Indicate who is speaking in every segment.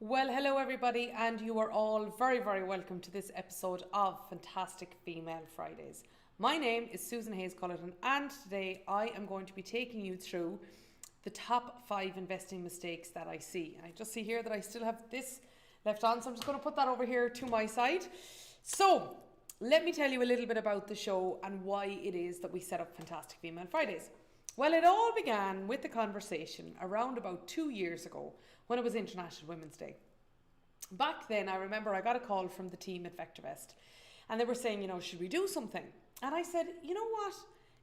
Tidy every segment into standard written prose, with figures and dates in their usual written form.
Speaker 1: Well, hello everybody, and you are all very, very welcome to this episode of Fantastic Female Fridays. My name is Susan HayesCulleton, and today I am going to be taking you through the top 5 investing mistakes that I see. And I just see here that I still have this left on, so I'm just going to put that over here to my side. So, let me tell you a little bit about the show and why it is that we set up Fantastic Female Fridays. Well, it all began with the conversation around about 2 years ago when it was International Women's Day. Back then, I remember I got a call from the team at VectorVest, and they were saying, should we do something? And I said, you know what?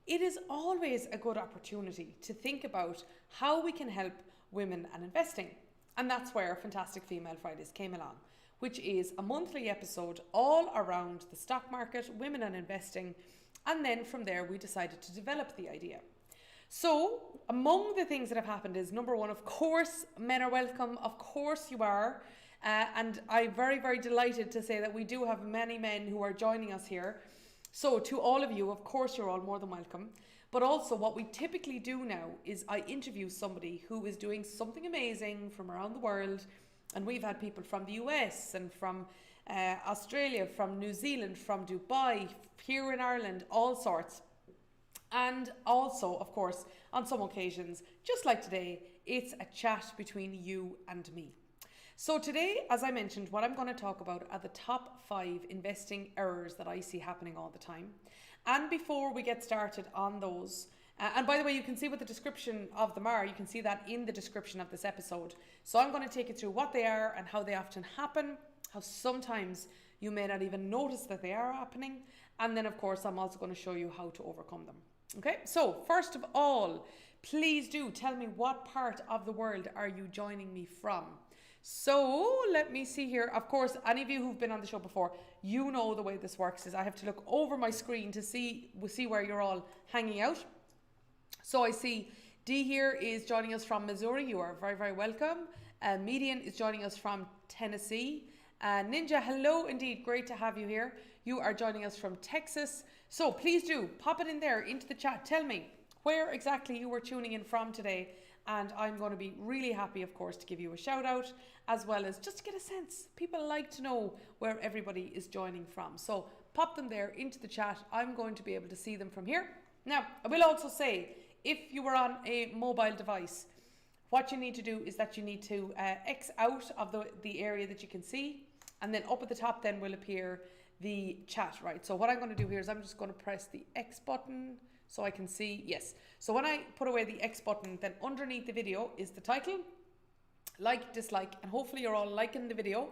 Speaker 1: It is always a good opportunity to think about how we can help women and investing. And that's where Fantastic Female Fridays came along, which is a monthly episode all around the stock market, women and investing. And then from there, we decided to develop the idea. So among the things that have happened is, number one, of course, men are welcome. Of course you are. And I'm very, very delighted to say that we do have many men who are joining us here. So to all of you, of course, you're all more than welcome. But also what we typically do now is I interview somebody who is doing something amazing from around the world. And we've had people from the US and from Australia, from New Zealand, from Dubai, here in Ireland, all sorts. And also, of course, on some occasions, just like today, it's a chat between you and me. So today, as I mentioned, what I'm going to talk about are the top 5 investing errors that I see happening all the time. And before we get started on those, and by the way, you can see what the description of them are. You can see that in the description of this episode. So I'm going to take you through what they are and how they often happen, how sometimes you may not even notice that they are happening. And then, of course, I'm also going to show you how to overcome them. Okay, so first of all, please do tell me what part of the world are you joining me from. So let me see here. Of course, any of you who've been on the show before, you know the way this works is I have to look over my screen to see where you're all hanging out. So I see Dee here is joining us from Missouri. You are very, very welcome. Median is joining us from Tennessee. Ninja, hello indeed. Great to have you here. You are joining us from Texas. So please do pop it in there into the chat. Tell me where exactly you were tuning in from today. And I'm going to be really happy, of course, to give you a shout out, as well as just to get a sense. People like to know where everybody is joining from. So pop them there into the chat. I'm going to be able to see them from here. Now, I will also say, if you were on a mobile device, what you need to do is that you need to X out of the area that you can see. And then up at the top then will appear the chat, right? So what I'm going to do here is I'm just going to press the X button so I can see, yes. So when I put away the X button, then underneath the video is the title, like, dislike, and hopefully you're all liking the video,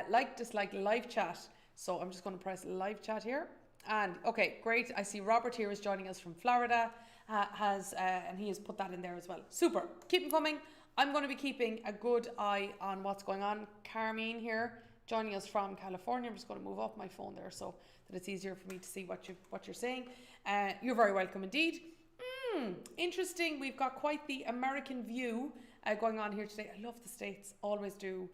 Speaker 1: like, dislike, live chat. So I'm just going to press live chat here. And okay, great. I see Robert here is joining us from Florida, and he has put that in there as well. Super, keep them coming. I'm going to be keeping a good eye on what's going on. Carmine here, joining us from California. I'm just going to move up my phone there so that it's easier for me to see what you're saying. You're very welcome indeed. Interesting. We've got quite the American view going on here today. I love the States, always do.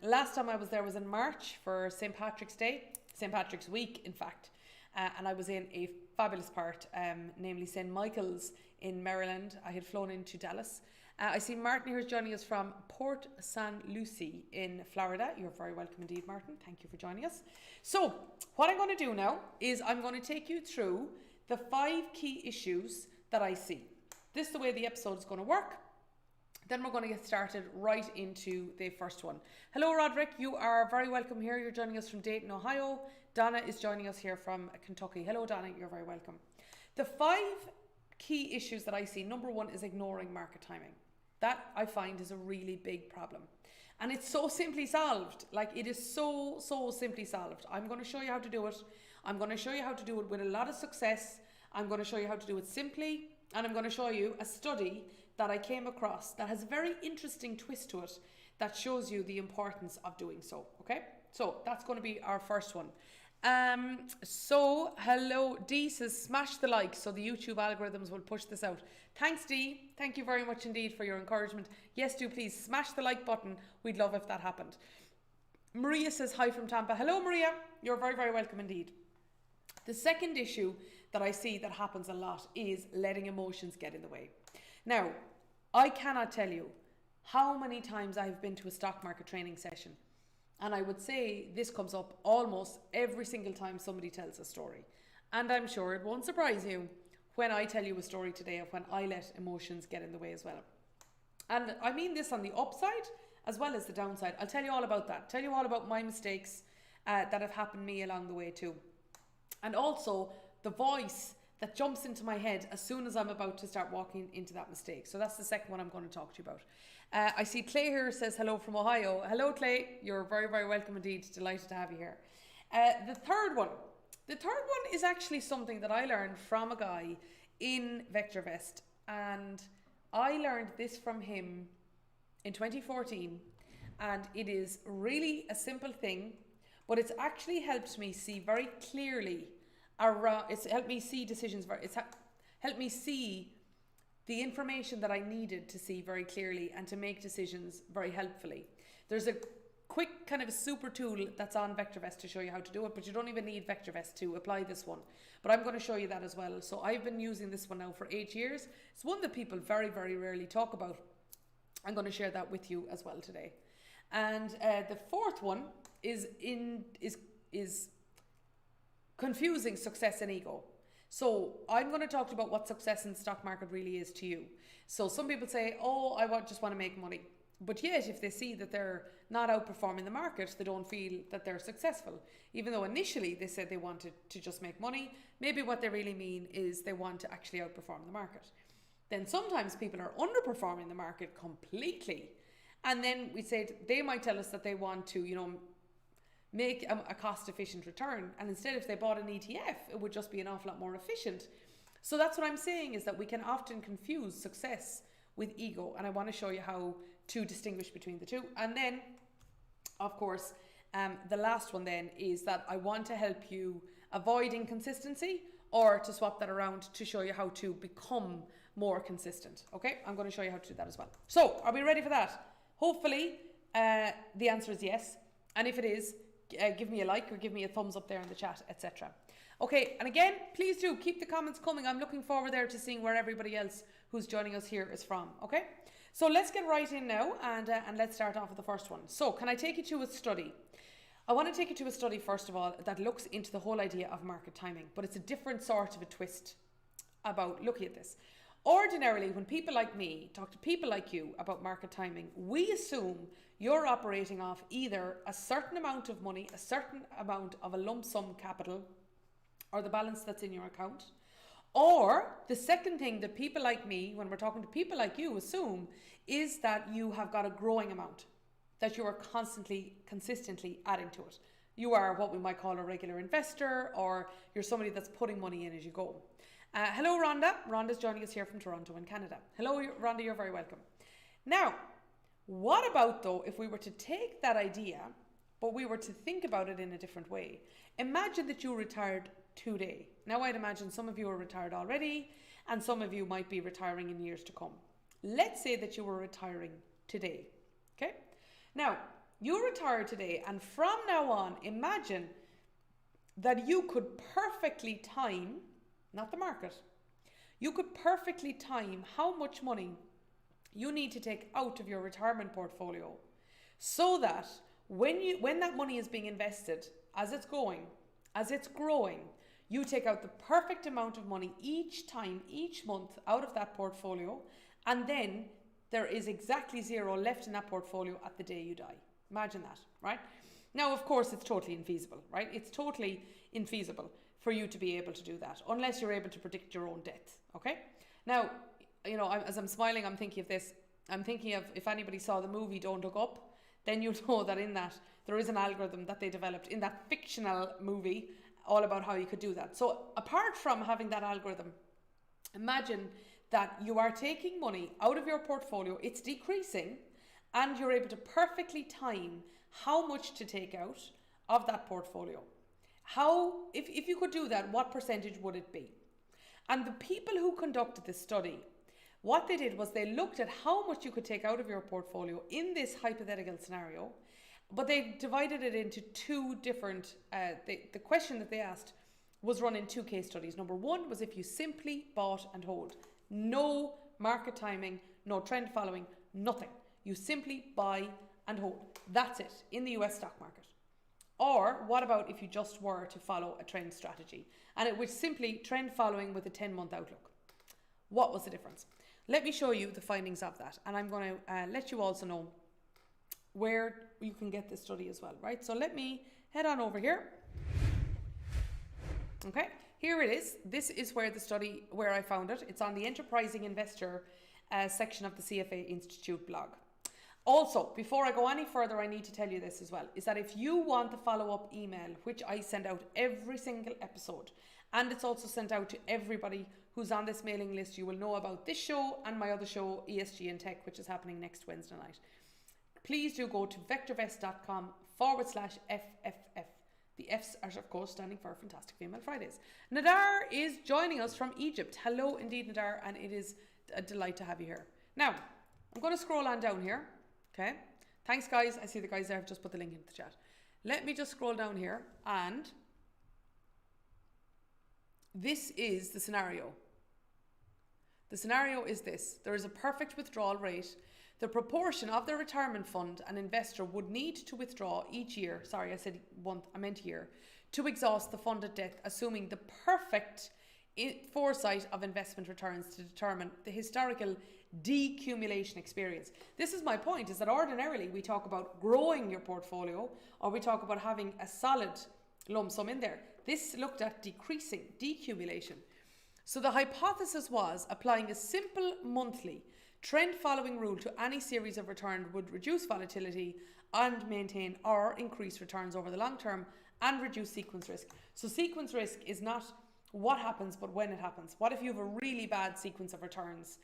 Speaker 1: Last time I was there was in March for St. Patrick's Day, St. Patrick's Week, in fact. And I was in a fabulous part, namely St. Michael's in Maryland. I had flown into Dallas. I see Martin here is joining us from Port San Lucie in Florida. You're very welcome indeed, Martin. Thank you for joining us. So what I'm going to do now is I'm going to take you through the 5 key issues that I see. This is the way the episode is going to work. Then we're going to get started right into the first one. Hello, Roderick. You are very welcome here. You're joining us from Dayton, Ohio. Donna is joining us here from Kentucky. Hello, Donna. You're very welcome. The 5 key issues that I see. Number 1 is ignoring market timing. That I find is a really big problem. And it's so simply solved. Like, it is so simply solved. I'm going to show you how to do it. I'm going to show you how to do it with a lot of success. I'm going to show you how to do it simply. And I'm going to show you a study that I came across that has a very interesting twist to it that shows you the importance of doing so. Okay? So that's going to be our first one. So hello, Dee says smash the like so the YouTube algorithms will push this out. Thanks, Dee. Thank you very much indeed for your encouragement. Yes, do please smash the like button. We'd love if that happened. Maria says hi from Tampa. Hello, Maria. You're very, very welcome indeed. The second issue that I see that happens a lot is letting emotions get in the way. Now, I cannot tell you how many times I've been to a stock market training session. And I would say this comes up almost every single time somebody tells a story. And I'm sure it won't surprise you when I tell you a story today of when I let emotions get in the way as well. And I mean this on the upside as well as the downside. I'll tell you all about that. Tell you all about my mistakes that have happened to me along the way too. And also the voice that jumps into my head as soon as I'm about to start walking into that mistake. So that's the second one I'm going to talk to you about. I see Clay here says hello from Ohio. Hello Clay, you're very, very welcome indeed. Delighted to have you here. The third one is actually something that I learned from a guy in VectorVest, and I learned this from him in 2014, and it is really a simple thing, but it's actually helped me see very clearly around, it's helped me see decisions, it's helped me see the information that I needed to see very clearly and to make decisions very helpfully. There's a quick kind of a super tool that's on VectorVest to show you how to do it, but you don't even need VectorVest to apply this one. But I'm going to show you that as well. So I've been using this one now for 8 years. It's one that people very, very rarely talk about. I'm going to share that with you as well today. And the fourth one is confusing success and ego. So I'm going to talk about what success in the stock market really is to you. So some people say, oh, just want to make money. But yet, if they see that they're not outperforming the market, they don't feel that they're successful. Even though initially they said they wanted to just make money, maybe what they really mean is they want to actually outperform the market. Then sometimes people are underperforming the market completely. And then we say they might tell us that they want to, make a cost-efficient return. And instead, if they bought an ETF, it would just be an awful lot more efficient. So that's what I'm saying, is that we can often confuse success with ego. And I want to show you how to distinguish between the two. And then, of course, the last one then is that I want to help you avoid inconsistency, or to swap that around to show you how to become more consistent. Okay, I'm going to show you how to do that as well. So are we ready for that? Hopefully the answer is yes. And if it is, give me a like or give me a thumbs up there in the chat, etc. Okay, and again, please do keep the comments coming. I'm looking forward there to seeing where everybody else who's joining us here is from. Okay, so let's get right in now, and let's start off with the first one. So can I take you to a study? I want to take you to a study, first of all, that looks into the whole idea of market timing, but it's a different sort of a twist about looking at this. Ordinarily, when people like me talk to people like you about market timing, we assume you're operating off either a certain amount of money, a certain amount of a lump sum capital, or the balance that's in your account. Or the second thing that people like me, when we're talking to people like you, assume is that you have got a growing amount, that you are consistently adding to it. You are what we might call a regular investor, or you're somebody that's putting money in as you go. Hello, Rhonda. Rhonda's joining us here from Toronto in Canada. Hello, Rhonda, you're very welcome. Now, what about though if we were to take that idea, but we were to think about it in a different way? Imagine that you retired today. Now, I'd imagine some of you are retired already, and some of you might be retiring in years to come. Let's say that you were retiring today, okay? Now, you retire today, and from now on, imagine that you could perfectly time, not the market, you could perfectly time how much money you need to take out of your retirement portfolio, so that when that money is being invested, as it's growing, you take out the perfect amount of money each time, each month out of that portfolio, and then there is exactly zero left in that portfolio at the day you die. Imagine that, right? Now, of course, it's totally infeasible, right? It's totally infeasible for you to be able to do that, unless you're able to predict your own death, okay? Now, as I'm smiling, I'm thinking of this. I'm thinking of, if anybody saw the movie Don't Look Up, then you'll know that in that there is an algorithm that they developed in that fictional movie all about how you could do that. So apart from having that algorithm, imagine that you are taking money out of your portfolio, it's decreasing, and you're able to perfectly time how much to take out of that portfolio. If you could do that, what percentage would it be? And the people who conducted this study, what they did was they looked at how much you could take out of your portfolio in this hypothetical scenario, but they divided it into two different, the question that they asked was run in two case studies. Number one was if you simply bought and hold. No market timing, no trend following, nothing. You simply buy and hold. That's it in the US stock market. Or what about if you just were to follow a trend strategy and it was simply trend following with a 10-month outlook? What was the difference? Let me show you the findings of that, and I'm going to let you also know where you can get this study as well, right? So let me head on over here. Okay, here it is. This is where the study, where I found it. It's on the Enterprising Investor section of the CFA Institute blog. Also, before I go any further, I need to tell you this as well, is that if you want the follow-up email, which I send out every single episode, and it's also sent out to everybody who's on this mailing list, you will know about this show and my other show, ESG and Tech, which is happening next Wednesday night. Please do go to vectorvest.com/FFF. The F's are, of course, standing for Fantastic Female Fridays. Nadar is joining us from Egypt. Hello indeed, Nadar, and it is a delight to have you here. Now, I'm going to scroll on down here. Okay, thanks guys. I see the guys there have just put the link into the chat. Let me just scroll down here, and this is the scenario. The scenario is this. There is a perfect withdrawal rate. The proportion of the retirement fund an investor would need to withdraw each year, sorry, I said month, I meant year, to exhaust the fund at death, assuming the perfect foresight of investment returns to determine the historical decumulation experience. This is my point, is that ordinarily we talk about growing your portfolio, or we talk about having a solid lump sum in there. This looked at decreasing, decumulation. So the hypothesis was applying a simple monthly trend following rule to any series of return would reduce volatility and maintain or increase returns over the long term and reduce sequence risk. So sequence risk is not what happens, but when it happens. What if you have a really bad sequence of returns?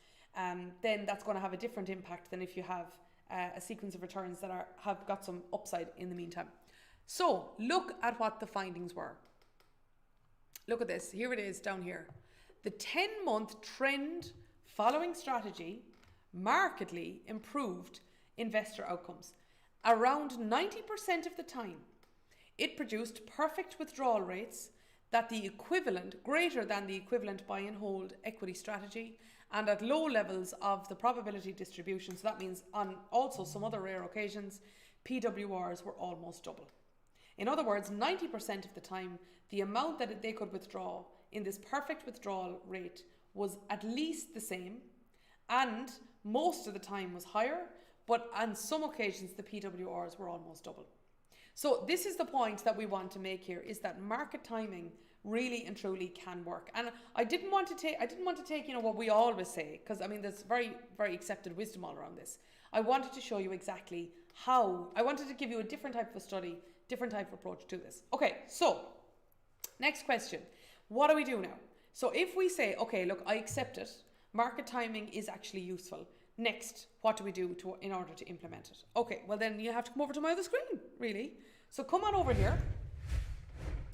Speaker 1: Then that's going to have a different impact than if you have a sequence of returns that have got some upside in the meantime. So look at what the findings were. Look at this. Here it is down here. The 10-month trend following strategy markedly improved investor outcomes. Around 90% of the time, it produced perfect withdrawal rates that the equivalent, greater than the equivalent buy and hold equity strategy, and at low levels of the probability distribution. So that means on also some other rare occasions, PWRs were almost double. In other words, 90% of the time, the amount that they could withdraw in this perfect withdrawal rate was at least the same, and most of the time was higher, but on some occasions the PWRs were almost double. So this is the point that we want to make here, is that market timing really and truly can work. And I didn't want to take what we always say, because I mean there's very, very accepted wisdom all around this. I wanted to show you exactly how. I wanted to give you a different type of study, different type of approach to this. Okay, so next question. What do we do now? So if we say, okay, look, I accept it, market timing is actually useful. Next, what do we do in order to implement it? Okay, well then you have to come over to my other screen, really. So come on over here.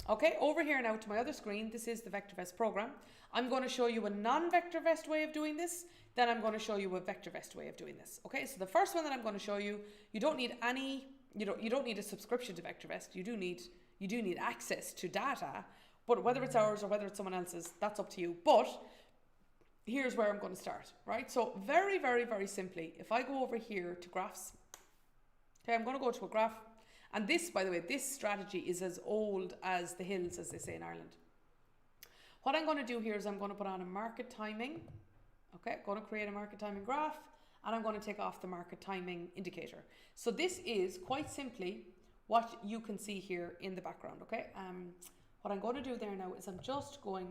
Speaker 1: Okay, over here now to my other screen. This is the VectorVest program. I'm going to show you a non-VectorVest way of doing this. Then I'm going to show you a VectorVest way of doing this. Okay, so the first one that I'm going to show you, you don't need a subscription to VectorVest. You do need access to data, but whether it's ours or whether it's someone else's, that's up to you. But here's where I'm going to start, right? So very, very, very simply, if I go over here to graphs, okay, I'm going to go to a graph. And this, by the way, this strategy is as old as the hills, as they say in Ireland. What I'm going to do here is I'm going to put on a market timing. Okay, I'm going to create a market timing graph, and I'm going to take off the market timing indicator. So this is quite simply what you can see here in the background, okay? What I'm going to do there now is I'm just going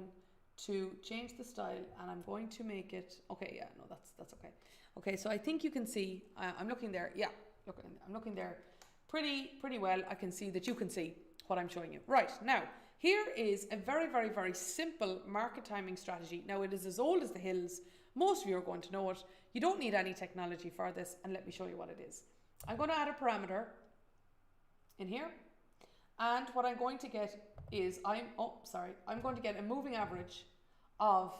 Speaker 1: to change the style, and I'm going to make it, okay, yeah, no, that's okay. Okay, so I think you can see, I'm looking there, yeah, I'm looking there pretty well. I can see that you can see what I'm showing you. Right, now, here is a very, very, very simple market timing strategy. Now, it is as old as the hills. Most of you are going to know it. You don't need any technology for this, and let me show you what it is. I'm going to add a parameter in here, and what I'm going to get is, I'm going to get a moving average of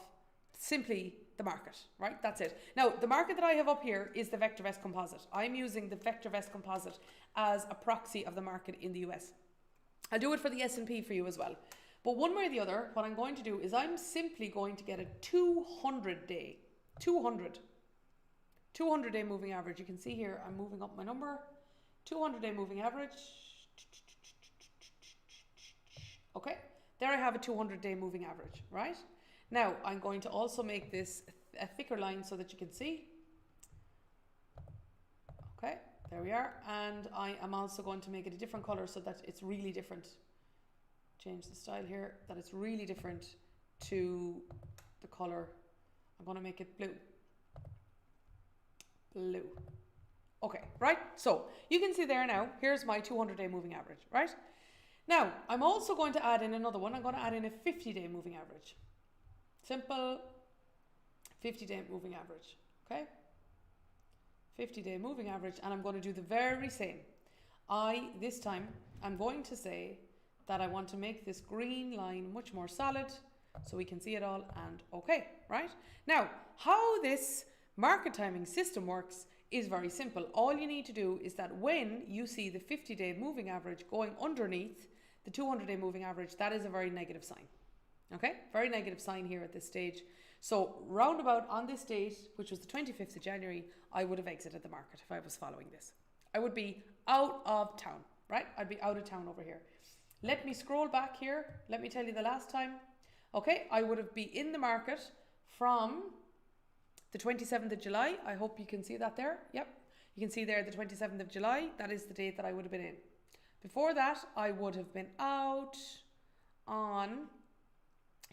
Speaker 1: simply the market, right? That's it. Now, the market that I have up here is the VectorVest composite. I'm using the VectorVest composite as a proxy of the market in the US. I'll do it for the S&P for you as well. But one way or the other, what I'm going to do is I'm simply going to get a 200 day 200-day moving average. You can see here, I'm moving up my number. 200-day moving average. Okay, there I have a 200-day moving average, right? Now, I'm going to also make this a thicker line so that you can see. Okay, there we are. And I am also going to make it a different color so that it's really different. Change the style here, that it's really different to the color. I'm going to make it blue. Blue. Okay, right? So you can see there now, here's my 200-day moving average, right? Now, I'm also going to add in another one. I'm going to add in a 50-day moving average. Simple 50-day moving average, okay? 50-day moving average, and I'm going to do the very same. This time, I'm going to say that I want to make this green line much more solid so we can see it all, and okay, right? Now, how this market timing system works is very simple. All you need to do is that when you see the 50-day moving average going underneath the 200-day moving average, that is a very negative sign. Okay, very negative sign here at this stage. So roundabout on this date, which was the 25th of January, I would have exited the market if I was following this. I would be out of town, right? I'd be out of town over here. Let me scroll back here. Let me tell you the last time. Okay, I would have been in the market from the 27th of July. I hope you can see that there. Yep, you can see there the 27th of July. That is the date that I would have been in. Before that, I would have been out on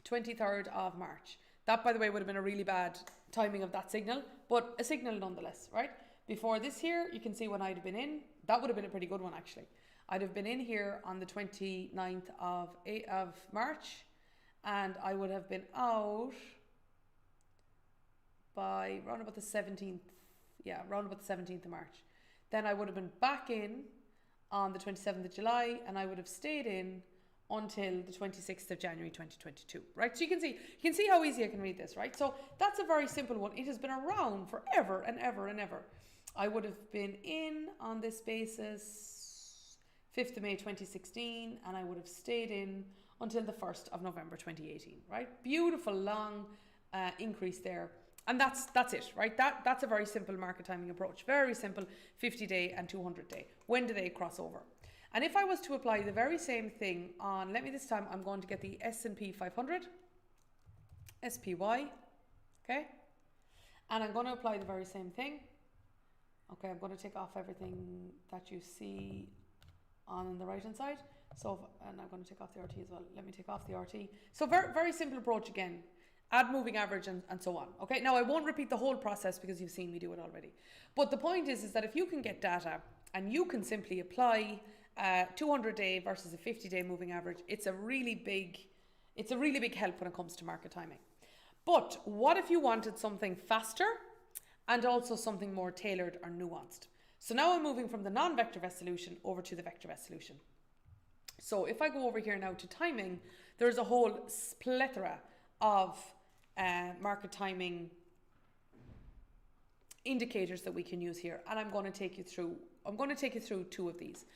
Speaker 1: 23rd of March. That, by the way, would have been a really bad timing of that signal, but a signal nonetheless, right? Before this here, you can see when I'd have been in. That would have been a pretty good one, actually. I'd have been in here on the 29th of March, and I would have been out by around about the 17th. Yeah, around about the 17th of March. Then I would have been back in on the 27th of July, and I would have stayed in until the 26th of January 2022, right? So you can see how easy I can read this, right? So that's a very simple one. It has been around forever and ever and ever. I would have been in on this basis 5th of May 2016, and I would have stayed in until the 1st of November 2018, right? Beautiful long increase there. And that's it, right? That's a very simple market timing approach. Very simple 50-day and 200-day. When do they cross over? And if I was to apply the very same thing on, this time I'm going to get the S&P 500, SPY, okay? And I'm going to apply the very same thing. Okay, I'm going to take off everything that you see on the right hand side. So, and I'm going to take off the RT as well. Let me take off the RT. So very, very simple approach again. Add moving average and so on. Okay, now I won't repeat the whole process because you've seen me do it already. But the point is that if you can get data and you can simply apply 200-day versus a 50-day moving average, it's a really big help when it comes to market timing. But what if you wanted something faster and also something more tailored or nuanced? So now I'm moving from the non-VectorVest solution over to the VectorVest solution. So if I go over here now to timing, there's a whole plethora of market timing indicators that we can use here, and I'm going to take you through two of these.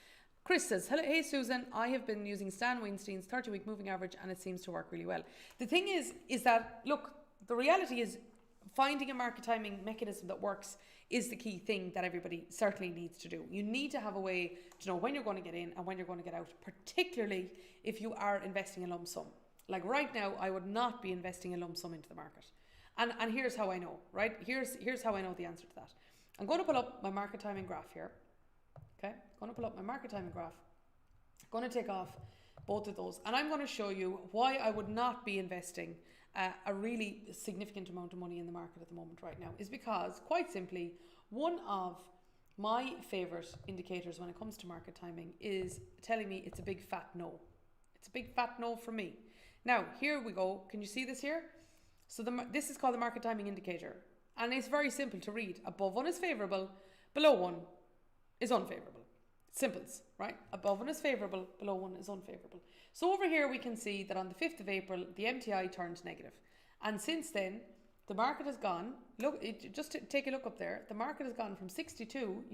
Speaker 1: Chris says, hello, hey Susan, I have been using Stan Weinstein's 30-week moving average and it seems to work really well. The thing is that, look, the reality is finding a market timing mechanism that works is the key thing that everybody certainly needs to do. You need to have a way to know when you're going to get in and when you're going to get out, particularly if you are investing a lump sum. Like right now, I would not be investing a lump sum into the market. And here's how I know, right? Here's how I know the answer to that. I'm going to pull up my market timing graph here. Okay, I'm going to pull up my market timing graph. I'm going to take off both of those, and I'm going to show you why I would not be investing a really significant amount of money in the market at the moment right now. Is because, quite simply, one of my favorite indicators when it comes to market timing is telling me it's a big fat no. It's a big fat no for me. Now, here we go. Can you see this here? So this is called the market timing indicator, and it's very simple to read. Above one is favorable, below one is unfavorable. Simples, right? Above one is favorable, below one is unfavorable. So over here we can see that on the 5th of April, the MTI turned negative. And since then, the market has gone, just take a look up there, the market has gone from 62,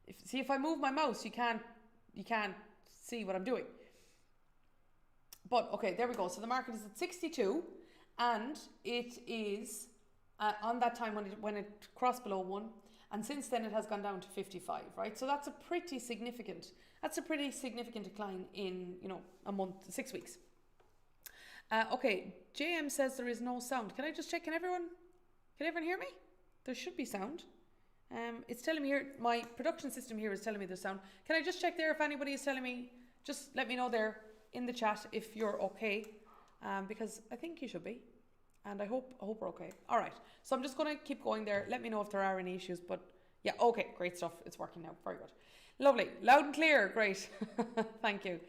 Speaker 1: if I move my mouse, you can't see what I'm doing. But okay, there we go. So the market is at 62 and it is on that time when it crossed below 1, and since then it has gone down to 55, right? So that's a pretty significant decline in, you know, a month, 6 weeks. Okay, JM says there is no sound. Can I just check? Can everyone hear me? There should be sound. It's telling me here, my production system here is telling me there's sound. Can I just check there if anybody is telling me? Just let me know there in the chat if you're okay, because I think you should be, and I hope we're okay. All right, so I'm just going to keep going there. Let me know if there are any issues, but yeah, okay, great stuff. It's working now. Very good. Lovely. Loud and clear. Great. Thank you.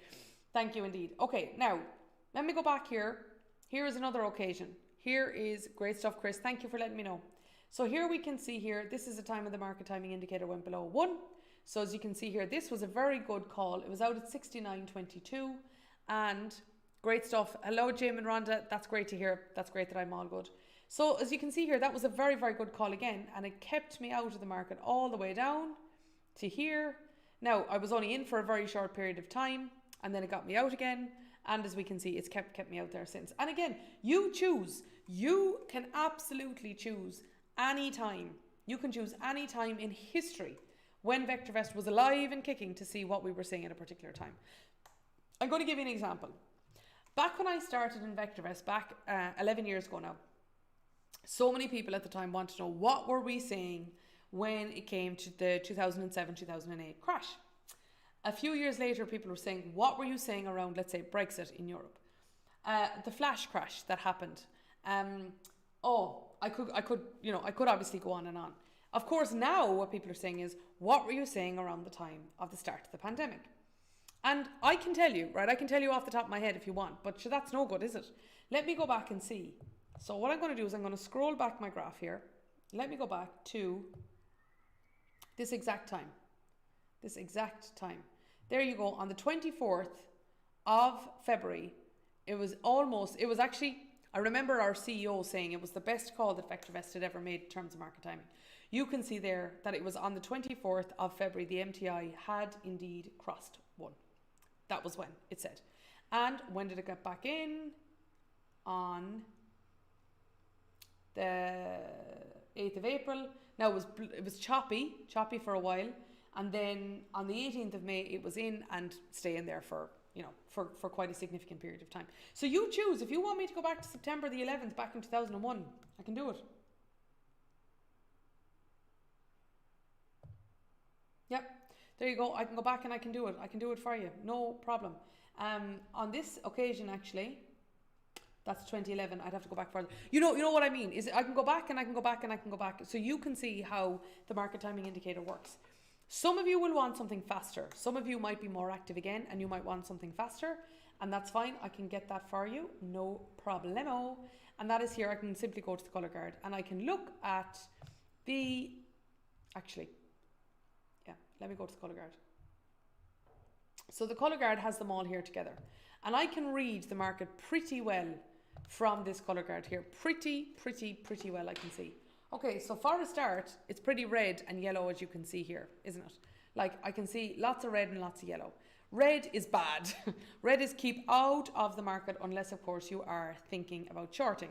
Speaker 1: Thank you indeed. Okay, now let me go back here. Here is another occasion. Here is great stuff, Chris. Thank you for letting me know. So here we can see here, this is the time of the market timing indicator went below 1. So as you can see here, this was a very good call. It was out at 69.22 and great stuff. Hello, Jim and Rhonda. That's great to hear. That's great that I'm all good. So as you can see here, that was a very, very good call again, and it kept me out of the market all the way down to here. Now, I was only in for a very short period of time, and then it got me out again. And as we can see, it's kept me out there since. And again, you choose. You can absolutely choose any time. You can choose any time in history when VectorVest was alive and kicking to see what we were seeing at a particular time. I'm going to give you an example. Back when I started in VectorVest, back 11 years ago now, so many people at the time wanted to know what were we saying when it came to the 2007-2008 crash. A few years later, people were saying, what were you saying around, let's say, Brexit in Europe? The flash crash that happened. I could obviously go on and on. Of course, now what people are saying is, what were you saying around the time of the start of the pandemic? And I can tell you, right? I can tell you off the top of my head if you want, but sure, that's no good, is it? Let me go back and see. So what I'm going to do is I'm going to scroll back my graph here. Let me go back to this exact time. This exact time. There you go. On the 24th of February, it was actually, I remember our CEO saying it was the best call that VectorVest had ever made in terms of market timing. You can see there that it was on the 24th of February, the MTI had indeed crossed 1. That was when it said. And when did it get back in? On the 8th of April. Now it was choppy for a while. And then on the 18th of May, it was in and staying there for quite a significant period of time. So you choose. If you want me to go back to September the 11th, back in 2001, I can do it. Yep, there you go. I can go back and I can do it. I can do it for you. No problem. On this occasion, actually, that's 2011. I'd have to go back further. You know what I mean? Is I can go back and I can go back and I can go back. So you can see how the market timing indicator works. Some of you will want something faster. Some of you might be more active again and you might want something faster, and that's fine. I can get that for you. No problemo. And that is here. I can simply go to the color guard and I can look at the, let me go to the color guard. So the color guard has them all here together, and I can read the market pretty well from this color guard here. Pretty well I can see. Okay, so for a start, it's pretty red and yellow, as you can see here, isn't it? Like, I can see lots of red and lots of yellow. Red is bad. Red is keep out of the market unless, of course, you are thinking about shorting.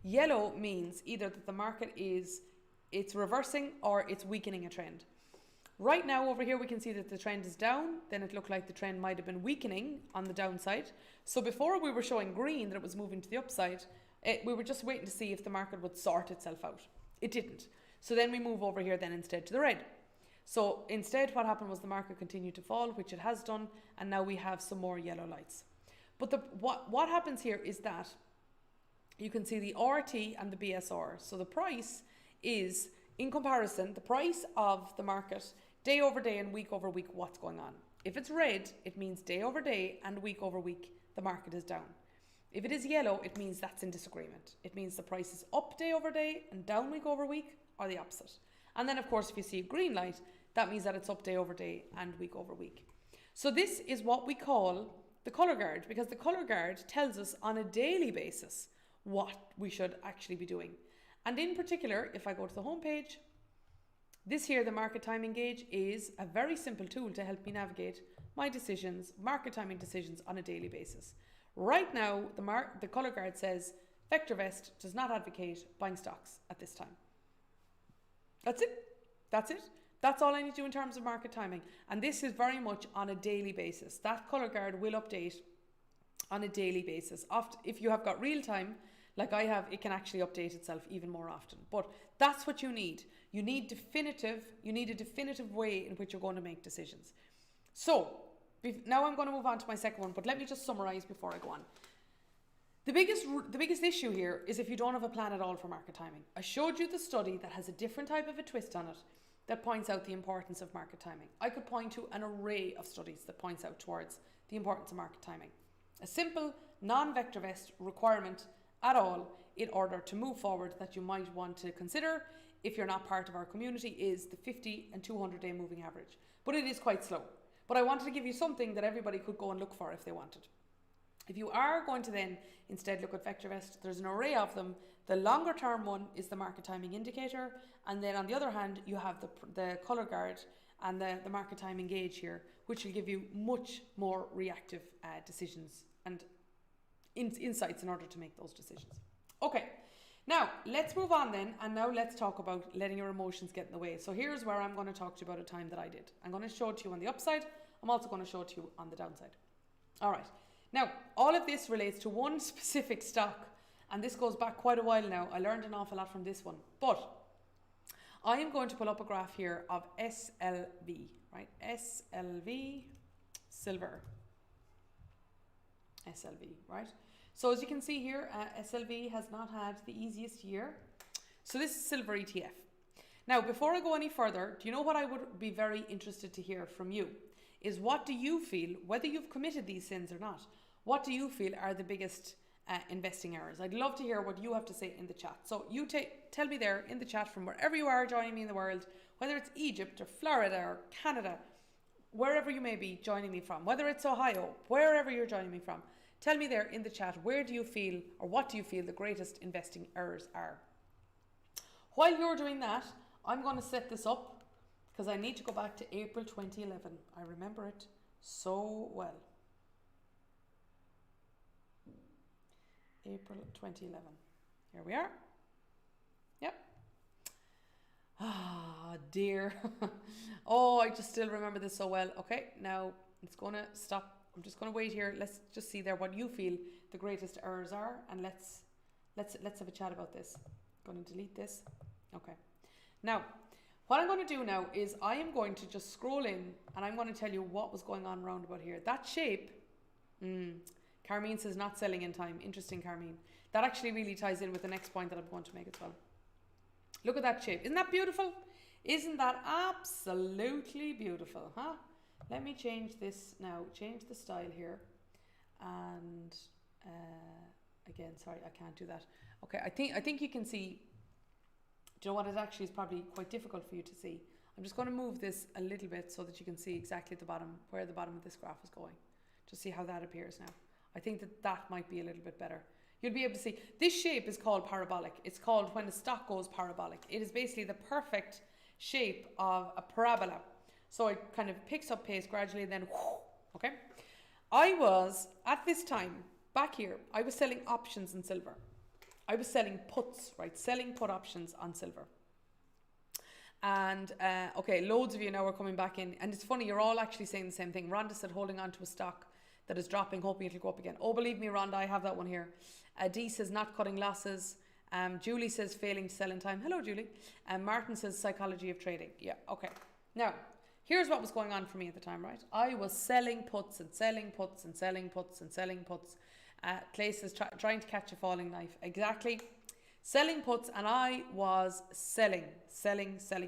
Speaker 1: Yellow means either that the market it's reversing or it's weakening a trend. Right now, over here, we can see that the trend is down. Then it looked like the trend might have been weakening on the downside. So before we were showing green that it was moving to the upside, we were just waiting to see if the market would sort itself out. It didn't. So then we move over here then instead to the red. So instead what happened was the market continued to fall, which it has done, and now we have some more yellow lights. But what happens here is that you can see the RT and the BSR. So the price is, in comparison, the price of the market day over day and week over week, what's going on. If it's red, it means day over day and week over week, the market is down. If it is yellow, it means that's in disagreement. It means the price is up day over day and down week over week, or the opposite. And then, of course, if you see a green light, that means that it's up day over day and week over week. So this is what we call the color guard, because the color guard tells us on a daily basis what we should actually be doing. And in particular, if I go to the home page, this here, the market timing gauge, is a very simple tool to help me navigate my decisions, market timing decisions on a daily basis. Right now, the color guard says VectorVest does not advocate buying stocks at this time. That's it. That's it. That's all I need to do in terms of market timing. And this is very much on a daily basis. That color guard will update on a daily basis. Often, if you have got real time, like I have, it can actually update itself even more often. But that's what you need. You need a definitive way in which you're going to make decisions. So, now I'm going to move on to my second one, but let me just summarize before I go on. The biggest issue here is if you don't have a plan at all for market timing. I showed you the study that has a different type of a twist on it that points out the importance of market timing. I could point to an array of studies that points out towards the importance of market timing. A simple non-VectorVest requirement at all in order to move forward that you might want to consider if you're not part of our community is the 50 and 200 day moving average. But it is quite slow. But I wanted to give you something that everybody could go and look for if they wanted. If you are going to then instead look at VectorVest, there's an array of them. The longer term one is the market timing indicator, and then on the other hand you have the color guard and the market timing gauge here, which will give you much more reactive decisions and insights in order to make those decisions. Okay, now let's move on then, and now let's talk about letting your emotions get in the way. So here's where I'm going to talk to you about a time that I did. I'm going to show it to you on the upside. I'm also going to show it to you on the downside. All right. Now, all of this relates to one specific stock, and this goes back quite a while now. I learned an awful lot from this one, but I am going to pull up a graph here of SLV, right? SLV, silver. SLV, right? So as you can see here, SLV has not had the easiest year. So this is silver ETF. Now, before I go any further, do you know what I would be very interested to hear from you? Is what do you feel, whether you've committed these sins or not, what do you feel are the biggest investing errors? I'd love to hear what you have to say in the chat. So you tell me there in the chat from wherever you are joining me in the world, whether it's Egypt or Florida or Canada, wherever you may be joining me from, whether it's Ohio, wherever you're joining me from, tell me there in the chat, where do you feel or what do you feel the greatest investing errors are? While you're doing that, I'm going to set this up because I need to go back to April 2011. I remember it so well. April 2011. Here we are. Yep. Ah, dear. Oh, I just still remember this so well. Okay, now it's going to stop. I'm just going to wait here. Let's just see there what you feel the greatest errors are, and let's have a chat about this. Going to delete this. Okay. Now, what I'm going to do now is I am going to just scroll in and I'm going to tell you what was going on around about here. That shape, Carmine says not selling in time. Interesting, Carmine. That actually really ties in with the next point that I'm going to make as well. Look at that shape. Isn't that beautiful? Isn't that absolutely beautiful, huh? Let me change this now. Change the style here. And again, sorry, I can't do that. Okay, I think you can see. Do you know what? It actually is probably quite difficult for you to see. I'm just going to move this a little bit so that you can see exactly the bottom, where the bottom of this graph is going. Just see how that appears now. I think that might be a little bit better. You'll be able to see. This shape is called parabolic. It's called when the stock goes parabolic. It is basically the perfect shape of a parabola. So it kind of picks up pace gradually and then, whoosh, okay? I was, at this time, back here, I was selling options in silver. I was selling puts, right? Selling put options on silver. And, okay, loads of you now are coming back in. And it's funny, you're all actually saying the same thing. Rhonda said holding on to a stock that is dropping, hoping it'll go up again. Oh, believe me, Rhonda, I have that one here. Dee says not cutting losses. Julie says failing to sell in time. Hello, Julie. Martin says psychology of trading. Yeah, okay. Now, here's what was going on for me at the time, right? I was selling puts and selling puts and selling puts and selling puts. Clay says trying to catch a falling knife. Exactly. Selling puts, and I was selling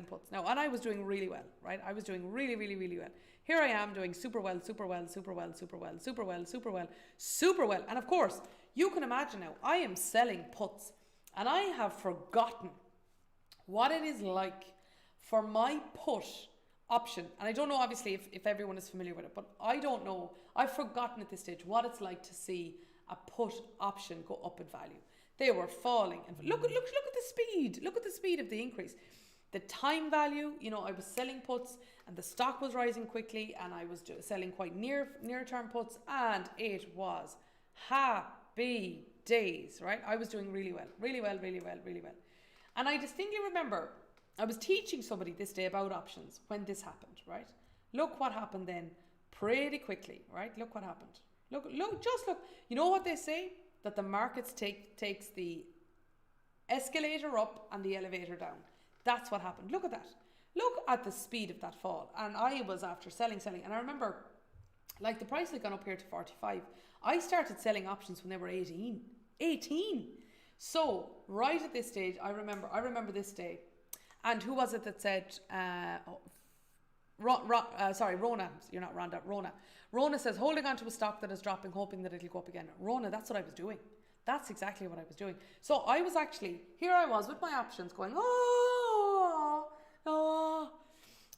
Speaker 1: puts. Now, and I was doing really well, right? I was doing really, really, really well. Here I am doing super well, super well, super well, super well, super well, super well, super well. And of course, you can imagine now, I am selling puts, and I have forgotten what it is like for my put option. And I don't know, obviously, if everyone is familiar with it, but I don't know. I've forgotten at this stage what it's like to see a put option go up in value. They were falling. And look at the speed. Look at the speed of the increase. The time value, you know, I was selling puts and the stock was rising quickly and I was selling quite near-term puts and it was happy. days, right? I was doing really well, really well, really well, really well. And I distinctly remember I was teaching somebody this day about options when this happened, right? Look what happened then pretty quickly, right? Look what happened. Just look. You know what they say? That the markets takes the escalator up and the elevator down. That's what happened. Look at that. Look at the speed of that fall. And I was after selling. And I remember, like, the price had gone up here to 45. I started selling options when they were 18. 18. So right at this stage, I remember this day. And who was it that said, Rona, you're not Rhonda, Rona. Rona says, holding on to a stock that is dropping, hoping that it'll go up again. Rona, that's what I was doing. That's exactly what I was doing. So I was actually, here I was with my options going,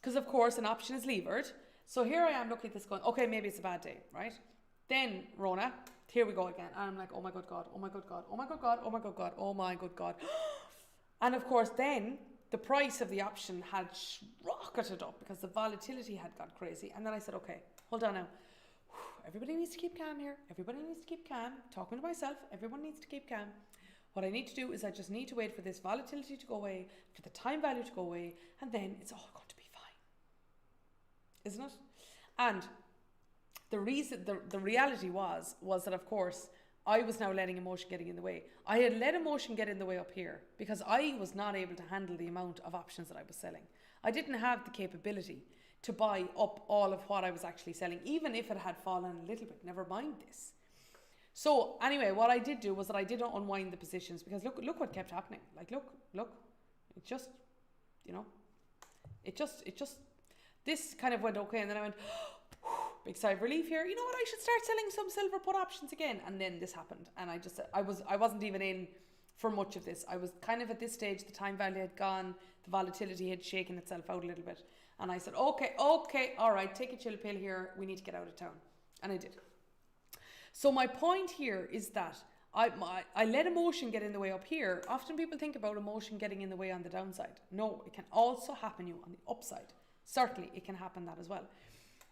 Speaker 1: because of course an option is levered. So here I am looking at this going, okay, maybe it's a bad day, right? Then Rona, here we go again. And I'm like, oh my good God, oh my good God, oh my good God, oh my good God, oh my good God. And of course then the price of the option had rocketed up because the volatility had got crazy. And then I said, okay, hold on now. Everybody needs to keep calm here. Everybody needs to keep calm. Talking to myself, everyone needs to keep calm. What I need to do is I just need to wait for this volatility to go away, for the time value to go away, and then it's all going to be fine. Isn't it? And the reason, the reality was that, of course, I was now letting emotion getting in the way. I had let emotion get in the way up here because I was not able to handle the amount of options that I was selling. I didn't have the capability to buy up all of what I was actually selling, even if it had fallen a little bit, never mind this. So anyway, what I did do was that I did unwind the positions because look what kept happening. Like, look, it just, this kind of went okay. And then I went, big sigh of relief here. You know what? I should start selling some silver put options again. And then this happened. And I wasn't even in for much of this. I was kind of at this stage, the time value had gone, the volatility had shaken itself out a little bit. And I said, okay, all right, take a chill pill here. We need to get out of town. And I did. So my point here is that I let emotion get in the way up here. Often people think about emotion getting in the way on the downside. No, it can also happen you on the upside. Certainly, it can happen that as well.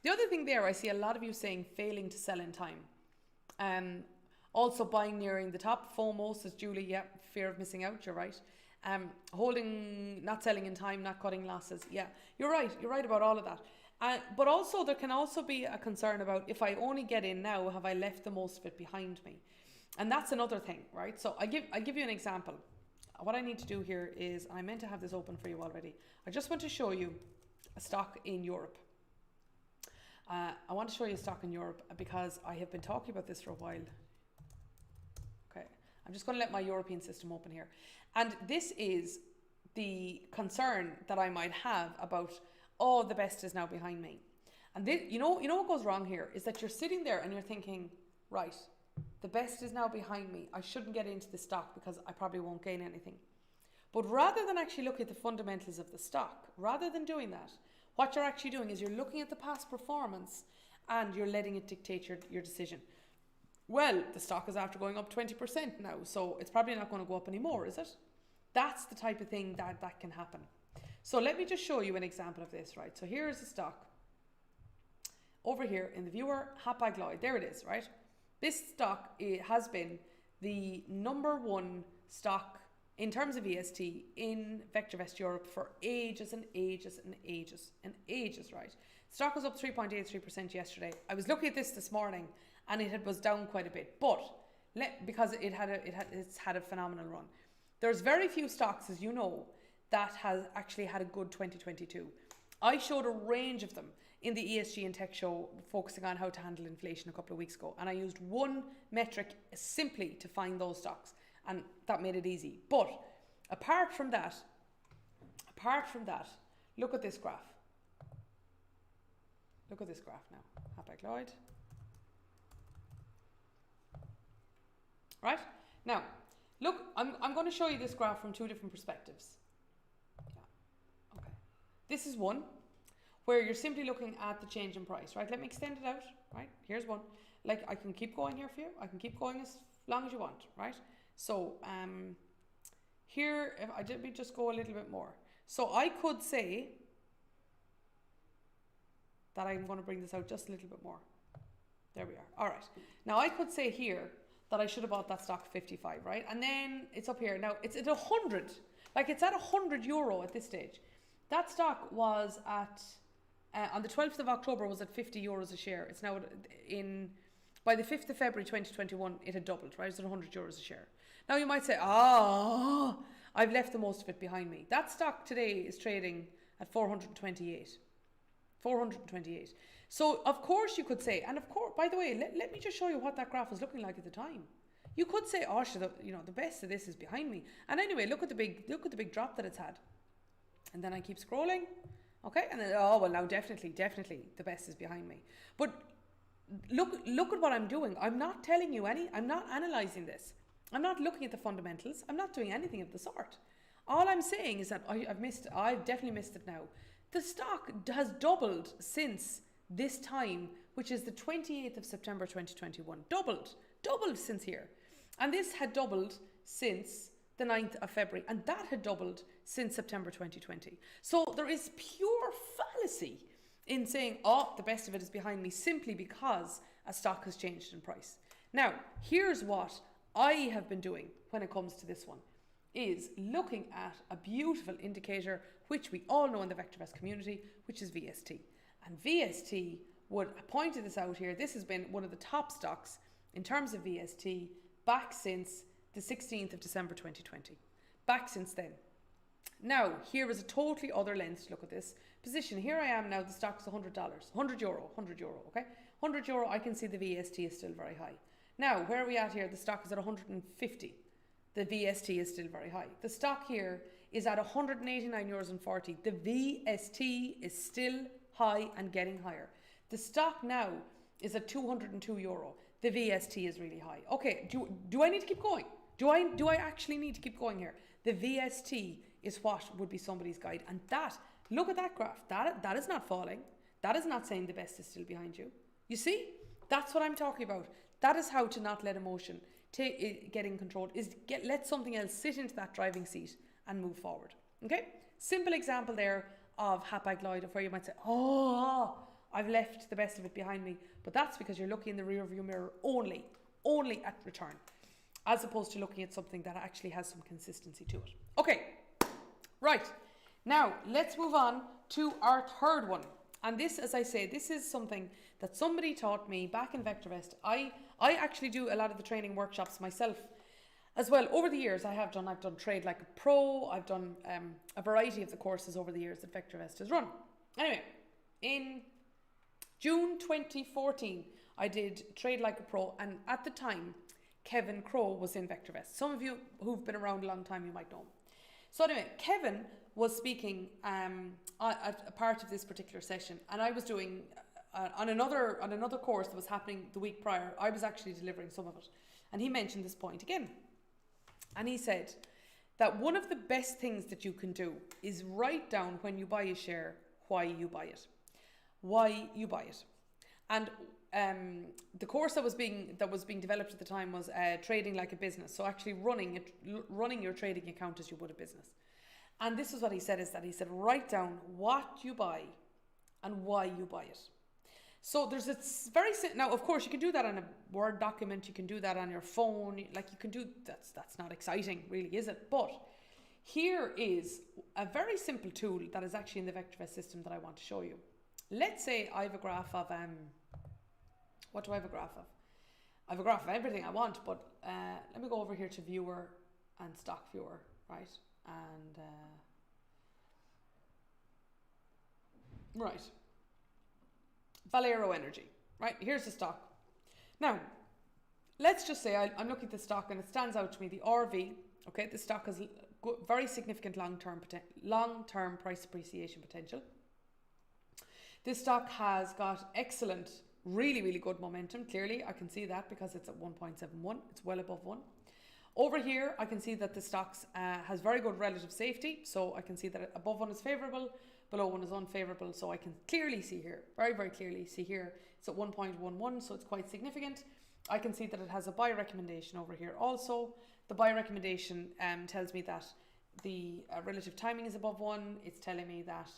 Speaker 1: The other thing there, I see a lot of you saying failing to sell in time. Also buying nearing the top. FOMO, says Julie, yeah, fear of missing out, you're right. Holding, not selling in time, not cutting losses. Yeah, you're right about all of that. But also there can also be a concern about if I only get in now, have I left the most of it behind me? And that's another thing, right? So I give you an example. What I need to do here is, I meant to have this open for you already. I just want to show you a stock in Europe. I want to show you a stock in Europe because I have been talking about this for a while. Okay, I'm just going to let my European system open here. And this is the concern that I might have about, oh, the best is now behind me. And this, you know what goes wrong here is that you're sitting there and you're thinking, right, the best is now behind me. I shouldn't get into the stock because I probably won't gain anything. But rather than actually look at the fundamentals of the stock, rather than doing that, what you're actually doing is you're looking at the past performance and you're letting it dictate your decision. Well, the stock is after going up 20% now, so it's probably not going to go up anymore, is it? That's the type of thing that can happen. So let me just show you an example of this, right? So here's the stock. Over here in the viewer, Hapag-Lloyd, there it is, right? This stock has been the #1 stock in terms of EST in VectorVest Europe for ages and ages and ages and ages, right? Stock was up 3.83% yesterday. I was looking at this morning and it was down quite a bit, but because it's had a phenomenal run. There's very few stocks, as you know, that has actually had a good 2022. I showed a range of them in the ESG and Tech show focusing on how to handle inflation a couple of weeks ago. And I used one metric simply to find those stocks. And that made it easy. But apart from that, look at this graph. Look at this graph now. Hapag-Lloyd. Right? Now, look, I'm going to show you this graph from two different perspectives. Yeah. Okay. This is one where you're simply looking at the change in price, right? Let me extend it out, right? Here's one. Like, I can keep going here for you. I can keep going as long as you want, right? So, here, if I just go a little bit more. So I could say that I'm going to bring this out just a little bit more. There we are. All right. Now I could say here that I should have bought that stock at 55, right? And then it's up here. Now, it's at 100. Like, it's at €100 at this stage. That stock was at, on the 12th of October, was at €50 a share. It's now by the 5th of February 2021, it had doubled, right? It's at €100 a share. Now, you might say, I've left the most of it behind me. That stock today is trading at 428. 428. So, of course, you could say, and of course, by the way, let me just show you what that graph was looking like at the time. You could say, the best of this is behind me. And anyway, look at the big drop that it's had. And then I keep scrolling. Okay, and then, now definitely, the best is behind me. But look at what I'm doing. I'm not telling you I'm not analysing this. I'm not looking at the fundamentals. I'm not doing anything of the sort. All I'm saying is that I've definitely missed it now. The stock has doubled since this time, which is the 28th of September 2021. Doubled since here. And this had doubled since the 9th of February, and that had doubled since September 2020. So there is pure fallacy in saying, the best of it is behind me, simply because a stock has changed in price. Now, here's what I have been doing when it comes to this one, is looking at a beautiful indicator, which we all know in the VectorVest community, which is VST. And VST I pointed this out here. This has been one of the top stocks in terms of VST back since the 16th of December 2020. Back since then. Now, here is a totally other lens to look at this position. Here I am now, the stock's $100, €100, okay? €100, I can see the VST is still very high. Now, where are we at here? The stock is at 150. The VST is still very high. The stock here is at €189.40. The VST is still high and getting higher. The stock now is at €202. The VST is really high. Okay, do I need to keep going? Do I actually need to keep going here? The VST is what would be somebody's guide. And look at that graph. That is not falling. That is not saying the best is still behind you. You see? That's what I'm talking about. That is how to not let emotion get in control, let something else sit into that driving seat and move forward. Okay? Simple example there of Hapag-Lloyd, of where you might say, I've left the best of it behind me. But that's because you're looking in the rear view mirror only at return, as opposed to looking at something that actually has some consistency to it. Okay, right. Now, let's move on to our third one. And this, as I say, this is something that somebody taught me back in VectorVest. I actually do a lot of the training workshops myself as well. Over the years, I've done Trade Like a Pro. I've done a variety of the courses over the years that VectorVest has run. Anyway, in June 2014, I did Trade Like a Pro, and at the time, Kevin Crowe was in VectorVest. Some of you who've been around a long time, you might know him. So anyway, Kevin was speaking at a part of this particular session, and I was doing on another course that was happening the week prior. I was actually delivering some of it, and he mentioned this point again, and he said that one of the best things that you can do is write down when you buy a share why you buy it. And the course that was being developed at the time was trading like a business. So actually running your trading account as you would a business. And this is what he said, he said, write down what you buy and why you buy it. So there's now, of course, you can do that on a Word document. You can do that on your phone. Like you can do, that's not exciting, really, is it? But here is a very simple tool that is actually in the VectorVest system that I want to show you. Let's say I have a graph of, what do I have a graph of? I have a graph of everything I want, but let me go over here to viewer and stock viewer, right? And, right. Valero Energy, right? Here's the stock. Now, let's just say I'm looking at the stock and it stands out to me, the RV, okay? The stock has very significant long-term price appreciation potential. This stock has got excellent, really, really good momentum. Clearly, I can see that because it's at 1.71. It's well above 1. Over here, I can see that the stock has very good relative safety. So I can see that above 1 is favourable, below 1 is unfavourable. So I can clearly see here, very, very clearly see here, it's at 1.11. So it's quite significant. I can see that it has a buy recommendation over here also. The buy recommendation tells me that the relative timing is above 1. It's telling me that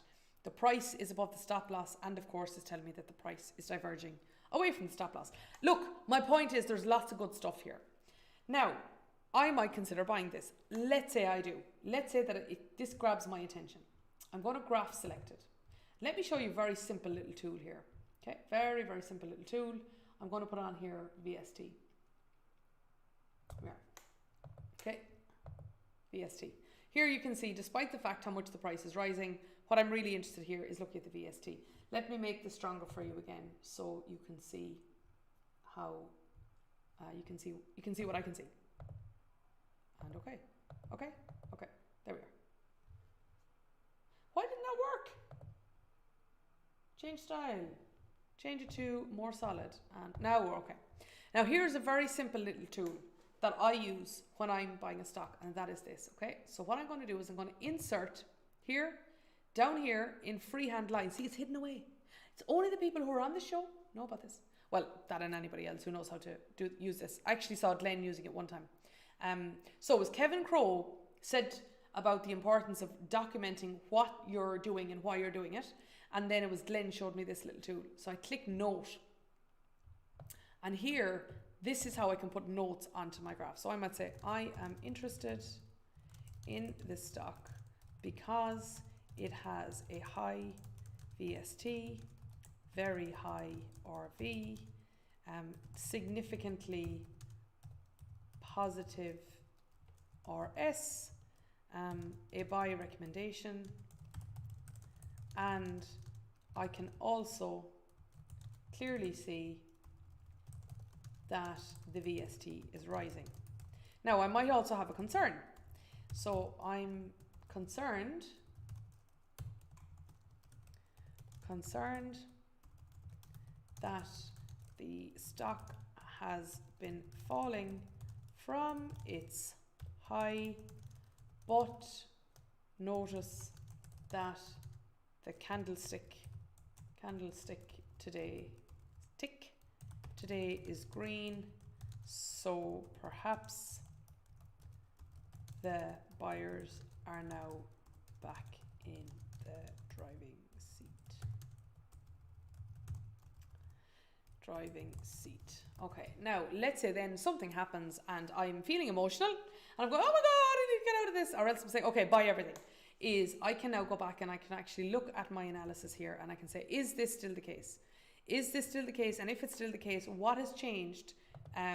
Speaker 1: the price is above the stop loss, and of course it's telling me that the price is diverging away from the stop loss. Look, my point is there's lots of good stuff here. Now, I might consider buying this. Let's say I do. Let's say that this grabs my attention. I'm going to graph select it. Let me show you a very simple little tool here. Okay, very, very simple little tool. I'm going to put on here VST. Okay, VST. Here you can see, despite the fact how much the price is rising, what I'm really interested here is looking at the VST. Let me make this stronger for you again, so you can see how you can see what I can see. And okay, there we are. Why didn't that work? Change style, change it to more solid, and now we're okay. Now here's a very simple little tool that I use when I'm buying a stock, and that is this, okay? So what I'm going to do is I'm going to insert here, down here in freehand lines. See, it's hidden away. It's only the people who are on the show know about this. Well, that and anybody else who knows how to use this. I actually saw Glenn using it one time. So it was Kevin Crowe said about the importance of documenting what you're doing and why you're doing it. And then it was Glenn showed me this little tool. So I click note. And here, this is how I can put notes onto my graph. So I might say, I am interested in this stock because it has a high VST, very high RV, significantly positive RS, a buy recommendation, and I can also clearly see that the VST is rising. Now I might also have a concern. So I'm concerned that the stock has been falling from its high, but notice that the candlestick today is green, so perhaps the buyers are now back in the driving seat. Okay, now let's say then something happens and I'm feeling emotional and I'm going, oh my God, I need to get out of this. Or else I'm saying, okay, buy everything. I can now go back and I can actually look at my analysis here and I can say, is this still the case? Is this still the case? And if it's still the case, what has changed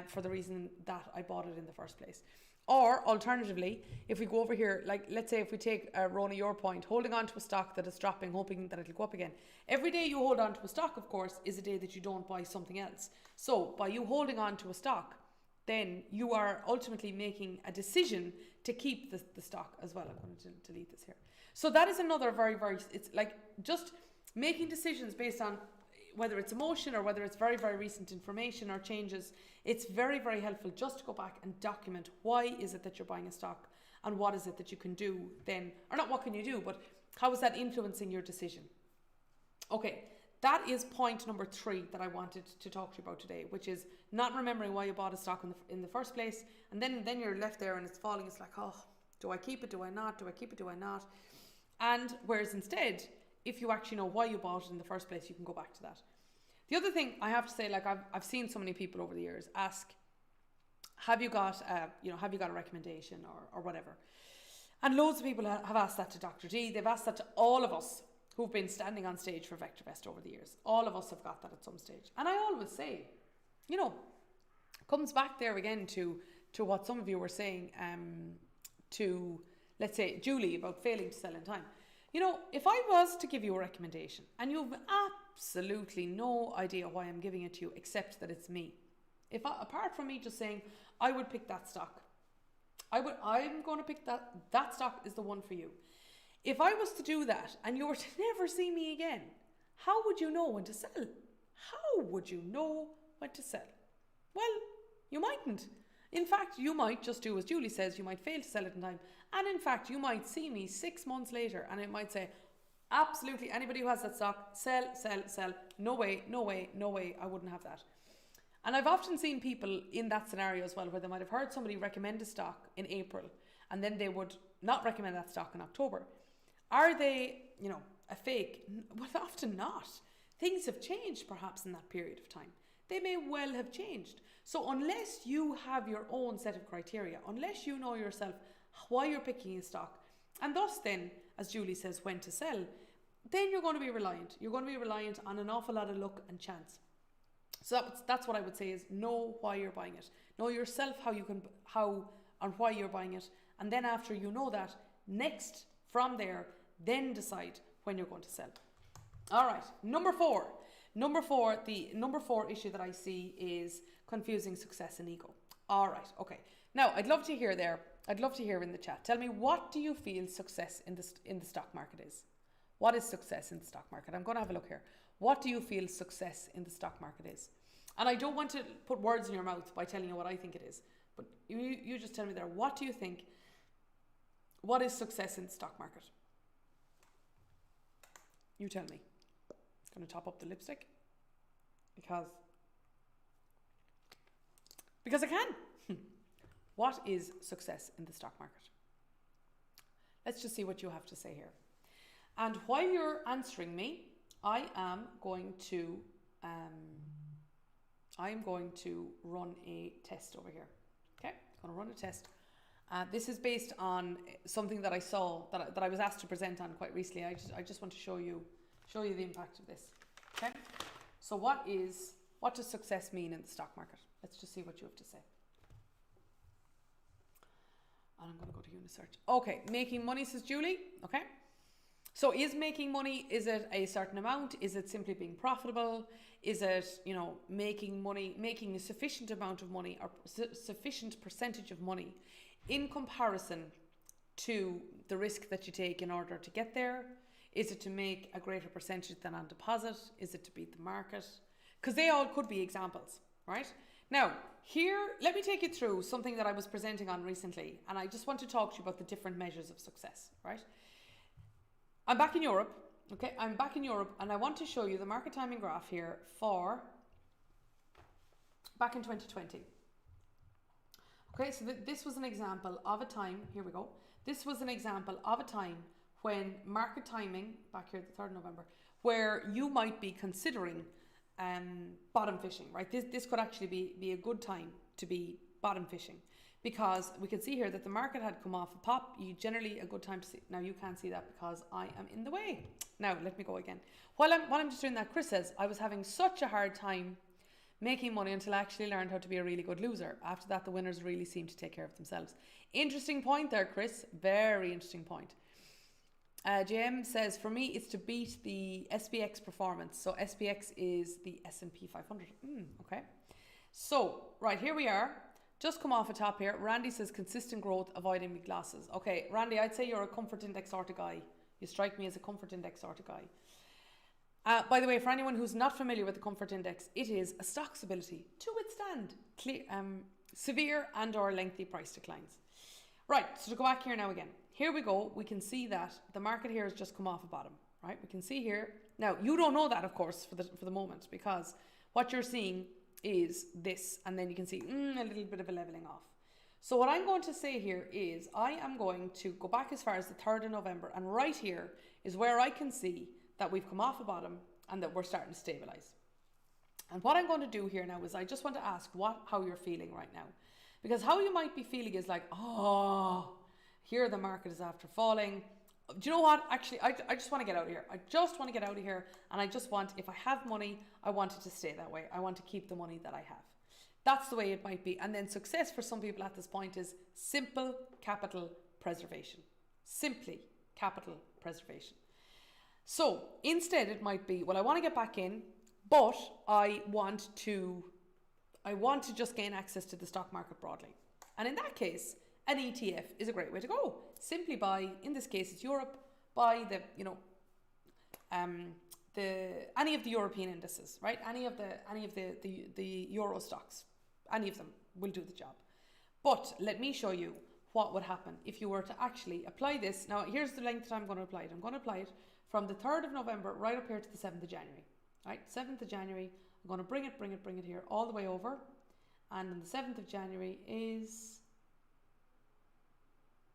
Speaker 1: for the reason that I bought it in the first place? Or alternatively, if we go over here, like let's say if we take Rona, your point, holding on to a stock that is dropping, hoping that it'll go up again. Every day you hold on to a stock, of course, is a day that you don't buy something else. So by you holding on to a stock, then you are ultimately making a decision to keep the stock as well. I'm going to delete this here. So that is another very, very, it's like just making decisions based on whether it's emotion or whether it's very, very recent information or changes. It's very, very helpful just to go back and document why is it that you're buying a stock and what is it that you can do then, or not what can you do, but how is that influencing your decision? Okay, that is point number 3 that I wanted to talk to you about today, which is not remembering why you bought a stock in the first place, and then you're left there and it's falling. It's like, oh, do I keep it? Do I not? Do I keep it? Do I not? And whereas instead, if you actually know why you bought it in the first place, you can go back to that. The other thing I have to say, like I've seen so many people over the years ask, have you got a recommendation or whatever? And loads of people have asked that to Dr. D. They've asked that to all of us who've been standing on stage for VectorVest over the years. All of us have got that at some stage. And I always say, comes back there again to what some of you were saying to, let's say, Julie about failing to sell in time. If I was to give you a recommendation and you have absolutely no idea why I'm giving it to you except that it's me, apart from me just saying I would pick that stock, I'm going to pick that stock is the one for you. If I was to do that and you were to never see me again, how would you know when to sell? How would you know when to sell? Well, you mightn't. In fact, you might just do as Julie says, you might fail to sell it in time. And in fact, you might see me 6 months later and it might say, absolutely, anybody who has that stock, sell, sell, sell. No way, no way, no way, I wouldn't have that. And I've often seen people in that scenario as well, where they might have heard somebody recommend a stock in April and then they would not recommend that stock in October. Are they, a fake? Well, often not. Things have changed perhaps in that period of time. they may well have changed. So unless you have your own set of criteria, unless you know yourself why you're picking a stock, and thus then, as Julie says, when to sell, then you're going to be reliant. You're going to be reliant on an awful lot of luck and chance. So that's what I would say is know why you're buying it. Know yourself how and why you're buying it. And then after you know that, next from there, then decide when you're going to sell. All right, number four. The number four issue that I see is confusing success and ego. All right, okay. Now, I'd love to hear in the chat. Tell me, what do you feel success in the stock market is? What is success in the stock market? I'm going to have a look here. What do you feel success in the stock market is? And I don't want to put words in your mouth by telling you what I think it is, but you just tell me there. What do you think? What is success in the stock market? You tell me. I'm going to top up the lipstick because I can. What is success in the stock market? Let's just see what you have to say here. And while you're answering me, I am going to run a test over here. Okay, I'm going to run a test. This is based on something that I saw that I was asked to present on quite recently. I just want to show you the impact of this. Okay, so what does success mean in the stock market? Let's just see what you have to say. And I'm going to go to Unisearch. Okay, making money, says Julie. Okay. So is making money, is it a certain amount? Is it simply being profitable? Is it, making money, making a sufficient amount of money or sufficient percentage of money in comparison to the risk that you take in order to get there? Is it to make a greater percentage than on deposit? Is it to beat the market? Because they all could be examples, right? Now, here, let me take you through something that I was presenting on recently, and I just want to talk to you about the different measures of success, right? I'm back in Europe, okay? I'm back in Europe, and I want to show you the market timing graph here for back in 2020. Okay, so this was an example of a time, here we go. This was an example of a time when market timing, back here the 3rd of November, where you might be considering bottom fishing, right? This could actually be a good time to be bottom fishing, because we can see here that the market had come off a pop. Generally a good time to see. Now you can't see that because I am in the way. Now let me go again. While I'm just doing that, Chris says, I was having such a hard time making money until I actually learned how to be a really good loser. After that, the winners really seemed to take care of themselves. Interesting point there, Chris. Very interesting point. JM says, for me, it's to beat the SPX performance. So SPX is the S&P 500. Okay. So, right, here we are. Just come off a top here. Randy says, consistent growth, avoiding big losses. Okay, Randy, I'd say you're a comfort index sort of guy. You strike me as a comfort index sort of guy. By the way, for anyone who's not familiar with the comfort index, it is a stock's ability to withstand severe and or lengthy price declines. Right, so to go back here now again. Here we go. We can see that the market here has just come off a bottom, right? We can see here. Now, you don't know that, of course, for the moment, because what you're seeing is this, and then you can see a little bit of a leveling off. So what I'm going to say here is I am going to go back as far as the 3rd of November, and right here is where I can see that we've come off a bottom and that we're starting to stabilize. And what I'm going to do here now is I just want to ask how you're feeling right now. Because how you might be feeling is like, here the market is after falling. Do you know what? Actually, I just want to get out of here. I just want to get out of here. And I just want, if I have money, I want it to stay that way. I want to keep the money that I have. That's the way it might be. And then success for some people at this point is simple capital preservation. Simply capital preservation. So instead it might be, well, I want to get back in, but I want to just gain access to the stock market broadly. And in that case, an ETF is a great way to go. Simply buy, in this case it's Europe, buy any of the European indices, right? Any of the Euro stocks, any of them will do the job. But let me show you what would happen if you were to actually apply this. Now, here's the length that I'm going to apply it. I'm going to apply it from the 3rd of November right up here to the 7th of January. Right, 7th of January, I'm going to bring it here all the way over. And then the 7th of January is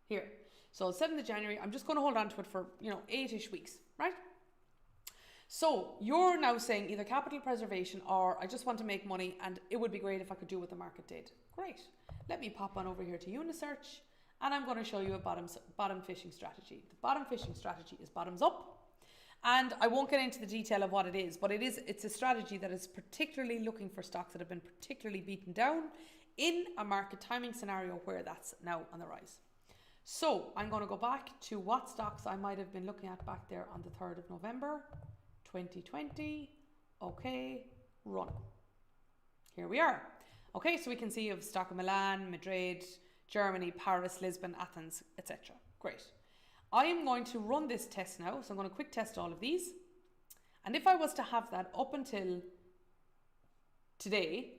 Speaker 1: here. So 7th of January, I'm just going to hold on to it for, 8-ish weeks, right? So you're now saying either capital preservation or I just want to make money and it would be great if I could do what the market did. Great. Let me pop on over here to Unisearch and I'm going to show you a bottom fishing strategy. The bottom fishing strategy is bottoms up. And I won't get into the detail of what it is, but it's a strategy that is particularly looking for stocks that have been particularly beaten down in a market timing scenario where that's now on the rise. So I'm going to go back to what stocks I might have been looking at back there on the 3rd of November, 2020. Okay, run. Here we are. Okay, so we can see of stock of Milan, Madrid, Germany, Paris, Lisbon, Athens, etc. Great. I am going to run this test now. So I'm going to quick test all of these. And if I was to have that up until today,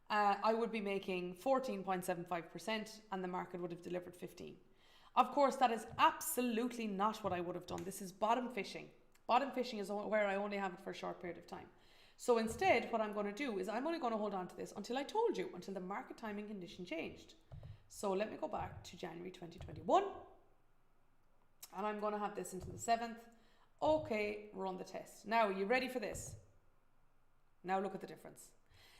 Speaker 1: I would be making 14.75% and the market would have delivered 15. Of course, that is absolutely not what I would have done. This is bottom fishing. Bottom fishing is where I only have it for a short period of time. So instead, what I'm going to do is I'm only going to hold on to this until I told you, until the market timing condition changed. So let me go back to January 2021. And I'm going to have this until the 7th. Okay, run the test. Now, are you ready for this? Now look at the difference.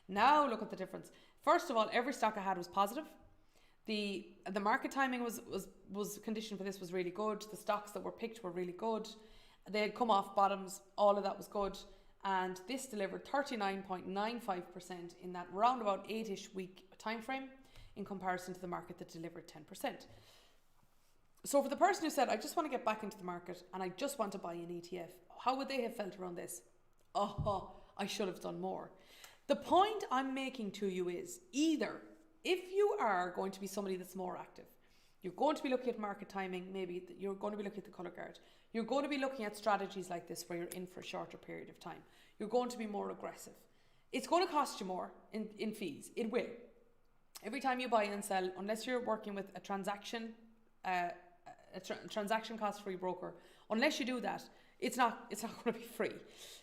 Speaker 1: Now look at the difference. First of all, every stock I had was positive. The market timing was conditioned for this was really good. The stocks that were picked were really good. They had come off bottoms. All of that was good. And this delivered 39.95% in that roundabout 8-ish week time frame in comparison to the market that delivered 10%. So for the person who said, I just want to get back into the market and I just want to buy an ETF, how would they have felt around this? Oh, I should have done more. The point I'm making to you is either if you are going to be somebody that's more active, you're going to be looking at market timing, maybe you're going to be looking at the colour guard, you're going to be looking at strategies like this where you're in for a shorter period of time, you're going to be more aggressive. It's going to cost you more in fees. It will. Every time you buy and sell, unless you're working with a transaction cost-free broker, unless you do that, it's not going to be free.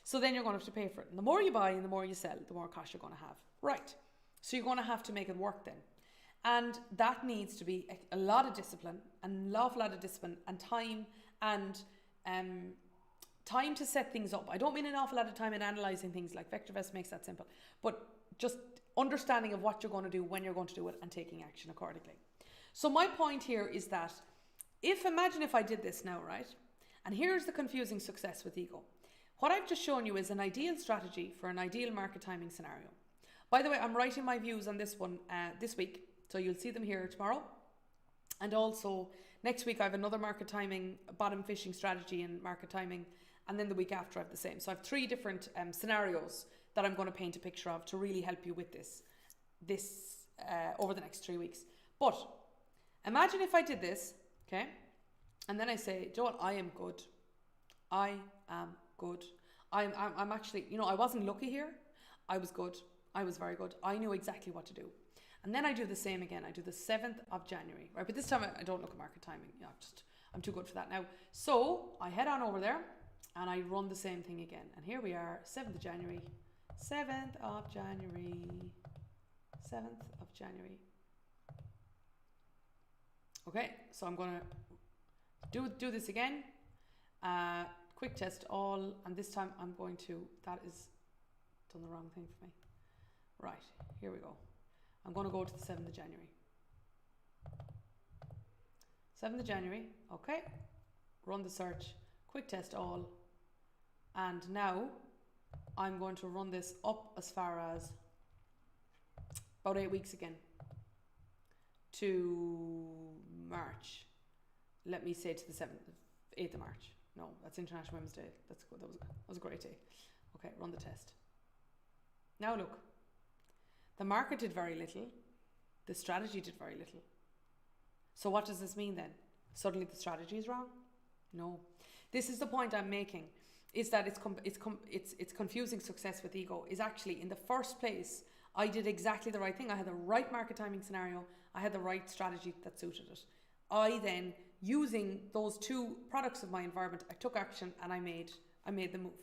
Speaker 1: So then you're going to have to pay for it. And the more you buy and the more you sell, the more cost you're going to have. Right. So you're going to have to make it work then. And that needs to be a lot of discipline, an awful lot of discipline and time to set things up. I don't mean an awful lot of time in analysing things like VectorVest makes that simple, but just understanding of what you're going to do, when you're going to do it and taking action accordingly. So my point here is that imagine if I did this now, right? And here's the confusing success with ego. What I've just shown you is an ideal strategy for an ideal market timing scenario. By the way, I'm writing my views on this one this week, so you'll see them here tomorrow. And also next week I have another market timing, bottom fishing strategy and market timing, and then the week after I have the same. So I have 3 different scenarios that I'm going to paint a picture of to really help you with this over the next 3 weeks. But imagine if I did this, okay? And then I say, Joel, I am good. I am good. I'm actually, I wasn't lucky here. I was good. I was very good. I knew exactly what to do. And then I do the same again. I do the 7th of January, right? But this time I don't look at market timing. I'm too good for that now. So I head on over there and I run the same thing again. And here we are, 7th of January, 7th of January, 7th of January. Okay, so I'm going to do this again. Quick test all, and this time I'm going to, that is done the wrong thing for me. Right, here we go. I'm going to go to the 7th of January. 7th of January, okay. Run the search, quick test all. And now I'm going to run this up as far as about 8 weeks again to March. Let me say to the 8th of March. No, that's International Women's Day. That's good. That was a great day. Okay, run the test. Now look, the market did very little. The strategy did very little. So what does this mean then? Suddenly the strategy is wrong? No. This is the point I'm making, is that it's confusing success with ego. Is actually, in the first place, I did exactly the right thing. I had the right market timing scenario. I had the right strategy that suited it. I then, using those 2 products of my environment, I took action and I made the move.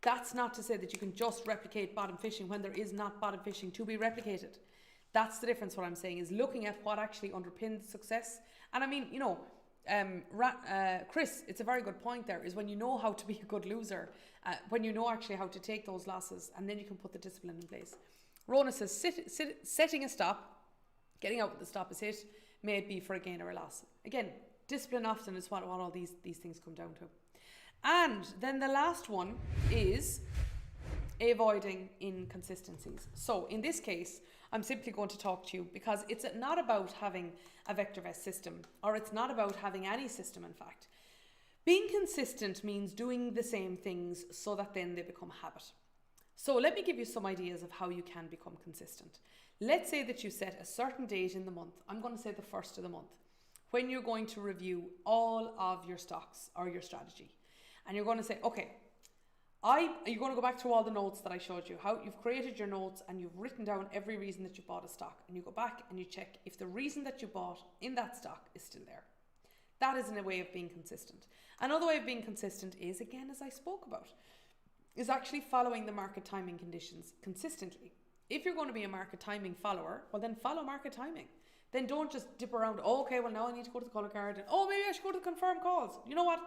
Speaker 1: That's not to say that you can just replicate bottom fishing when there is not bottom fishing to be replicated. That's the difference. What I'm saying is looking at what actually underpins success. And I mean, Chris, it's a very good point there, is when you know how to be a good loser, when you know actually how to take those losses, and then you can put the discipline in place. Rona says, setting a stop, getting out when the stop is hit, may it be for a gain or a loss. Again, discipline often is what all these things come down to. And then the last one is avoiding inconsistencies. So in this case, I'm simply going to talk to you because it's not about having a VectorVest system, or it's not about having any system, in fact. Being consistent means doing the same things so that then they become habit. So let me give you some ideas of how you can become consistent. Let's say that you set a certain date in the month. I'm going to say the first of the month, when you're going to review all of your stocks or your strategy. And you're going to say, okay, you're going to go back through all the notes that I showed you, how you've created your notes and you've written down every reason that you bought a stock, and you go back and you check if the reason that you bought in that stock is still there. That is in a way of being consistent. Another way of being consistent is, again, as I spoke about, is actually following the market timing conditions consistently. If you're going to be a market timing follower, well then follow market timing. Then don't just dip around, oh, okay, well now I need to go to the colour card, and oh, maybe I should go to the confirmed calls. You know what?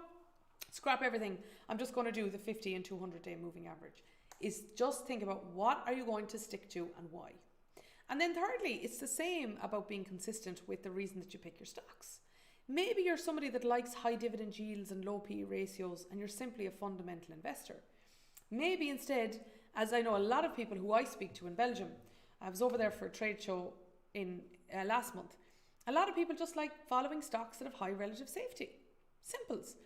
Speaker 1: Scrap everything. I'm just going to do the 50 and 200 day moving average. Is just think about what are you going to stick to and why. And then thirdly, it's the same about being consistent with the reason that you pick your stocks. Maybe you're somebody that likes high dividend yields and low PE ratios, and you're simply a fundamental investor. Maybe instead, as I know a lot of people who I speak to in Belgium, I was over there for a trade show in last month. A lot of people just like following stocks that have high relative safety. Simples.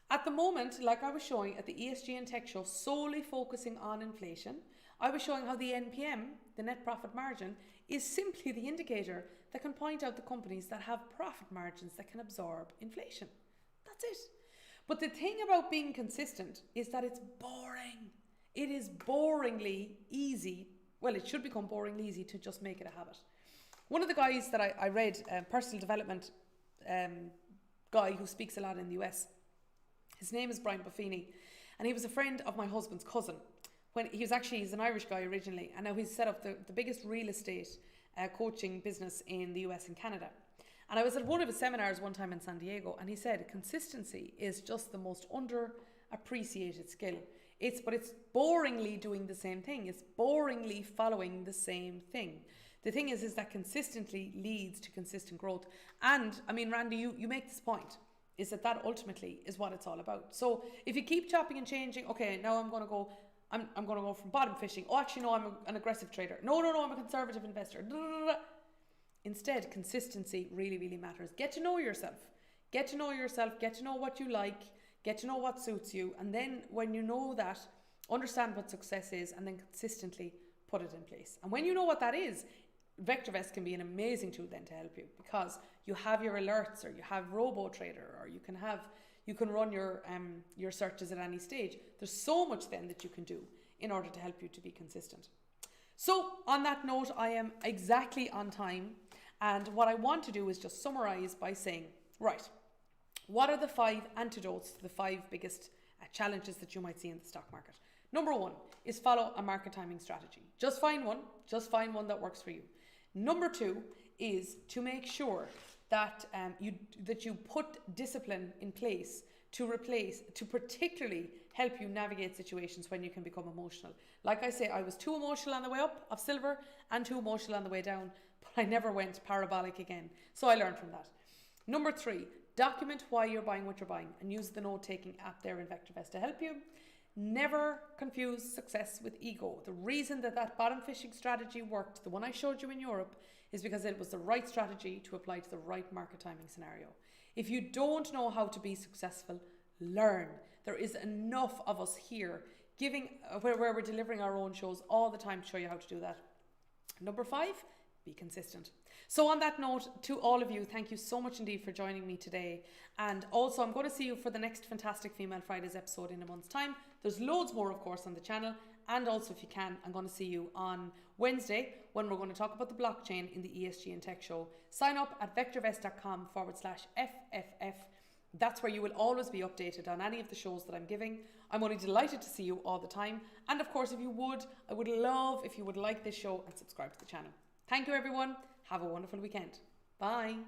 Speaker 1: At the moment, like I was showing at the ESG and Tech show, solely focusing on inflation, I was showing how the NPM, the net profit margin, is simply the indicator that can point out the companies that have profit margins that can absorb inflation. That's it. But the thing about being consistent is that it's boring. It is boringly easy. Well, it should become boringly easy to just make it a habit. One of the guys that I read, personal development guy who speaks a lot in the US, his name is Brian Buffini, and he was a friend of my husband's cousin. He's an Irish guy originally, and now he's set up the biggest real estate coaching business in the US and Canada. And I was at one of his seminars one time in San Diego, and he said consistency is just the most underappreciated skill. It's boringly doing the same thing. It's boringly following the same thing. The thing is that consistently leads to consistent growth. And I mean, Randy, you make this point, is that ultimately is what it's all about. So if you keep chopping and changing, okay, now I'm going to go from bottom fishing. Oh, actually, no, I'm an aggressive trader. No, I'm a conservative investor. Instead, consistency really, really matters. Get to know yourself. Get to know what you like, get to know what suits you. And then when you know that, understand what success is, and then consistently put it in place. And when you know what that is, VectorVest can be an amazing tool then to help you, because you have your alerts, or you have RoboTrader, or you can run your searches at any stage. There's so much then that you can do in order to help you to be consistent. So on that note, I am exactly on time, and what I want to do is just summarize by saying, right, what are the 5 antidotes to the 5 biggest challenges that you might see in the stock market? Number 1 is follow a market timing strategy. Just find one that works for you. Number 2 is to make sure that you put discipline in place to particularly help you navigate situations when you can become emotional. Like I say, I was too emotional on the way up of silver and too emotional on the way down, but I never went parabolic again. So I learned from that. Number 3, document why you're buying what you're buying, and use the note-taking app there in VectorVest to help you. Never confuse success with ego. The reason that bottom fishing strategy worked, the one I showed you in Europe, is because it was the right strategy to apply to the right market timing scenario. If you don't know how to be successful, learn. There is enough of us here where we're delivering our own shows all the time to show you how to do that. Number 5, be consistent. So on that note, to all of you, thank you so much indeed for joining me today. And also, I'm going to see you for the next Fantastic Female Fridays episode in a month's time. There's loads more, of course, on the channel. And also, if you can, I'm going to see you on Wednesday when we're going to talk about the blockchain in the ESG and Tech show. Sign up at vectorvest.com/FFF. That's where you will always be updated on any of the shows that I'm giving. I'm only delighted to see you all the time. And of course, I would love if you would like this show and subscribe to the channel. Thank you, everyone. Have a wonderful weekend. Bye.